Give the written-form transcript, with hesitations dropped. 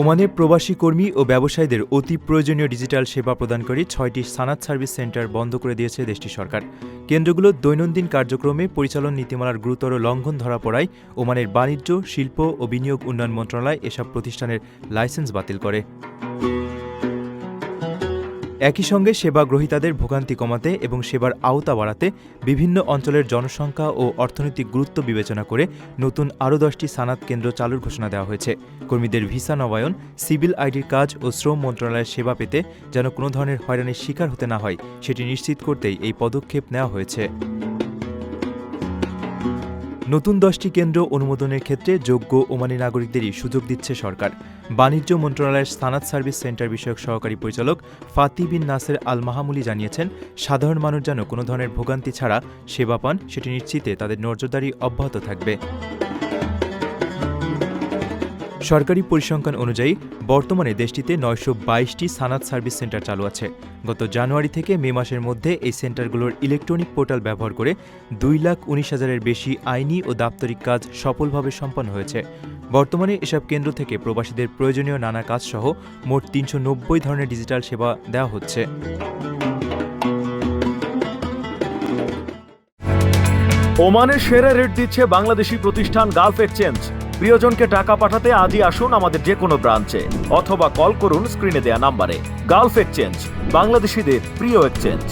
ওমানে প্রবাসী কর্মী ও ব্যবসায়ীদের অতি প্রয়োজনীয় ডিজিটাল সেবা প্রদানকারী ৬টি সানাত সার্ভিস সেন্টার বন্ধ করে দিয়েছে দেশটির সরকার। কেন্দ্রগুলো দৈনন্দিন কার্যক্রমে পরিচালন নীতিমালার গুরুতর লঙ্ঘন ধরা পড়ায় ওমানের বাণিজ্য, শিল্প ও বিনিয়োগ উন্নয়ন মন্ত্রণালয় এসব প্রতিষ্ঠানের লাইসেন্স বাতিল করে। একই সঙ্গে সেবা গ্রহীতাদের ভোগান্তি কমাতে এবং সেবার আওতা বাড়াতে বিভিন্ন অঞ্চলের জনসংখ্যা ও অর্থনৈতিক গুরুত্ব বিবেচনা করে নতুন আরও 10টি সানাত কেন্দ্র চালুর ঘোষণা দেওয়া হয়েছে। কর্মীদের ভিসা নবায়ন, সিভিল আইডির কাজ ও শ্রম মন্ত্রণালয়ের সেবা পেতে যেন কোনো ধরনের হয়রানির শিকার হতে না হয় সেটি নিশ্চিত করতেই এই পদক্ষেপ নেওয়া হয়েছে। নতুন 10টি কেন্দ্র অনুমোদনের ক্ষেত্রে যোগ্য ওমানি নাগরিকদেরই সুযোগ দিচ্ছে সরকার। বাণিজ্য মন্ত্রণালয়ের সানাত সার্ভিস সেন্টার বিষয়ক সহকারী পরিচালক ফাতি বিন নাসের আল মাহামুলি জানিয়েছেন, সাধারণ মানুষ যেন কোনো ধরনের ভোগান্তি ছাড়া সেবা পান সেটি নিশ্চিতে তাদের নজরদারি অব্যাহত থাকবে। সরকারি পরিসংখ্যান অনুযায়ী বর্তমানে দেশটিতে 922টি সানাত সার্ভিস সেন্টার চালু আছে। গত জানুয়ারি থেকে মে মাসের মধ্যে এই সেন্টারগুলোর ইলেকট্রনিক পোর্টাল ব্যবহার করে 2,19,000-এর বেশি আইনি ও দাপ্তরিক কাজ সফলভাবে সম্পন্ন হয়েছে। বর্তমানে এসব কেন্দ্র থেকে প্রবাসীদের প্রয়োজনীয় নানা কাজসহ মোট 390 ধরনের ডিজিটাল সেবা দেওয়া হচ্ছে। ওমানে সেরা রেট দিচ্ছে বাংলাদেশি প্রতিষ্ঠান গালফ এক্সচেঞ্জ। প্রিয়জনকে টাকা পাঠাতে আজই আসুন আমাদের যে কোনো ব্রাঞ্চে অথবা কল করুন স্ক্রিনে দেয়া নাম্বারে। গালফ এক্সচেঞ্জ, বাংলাদেশিদের প্রিয় এক্সচেঞ্জ।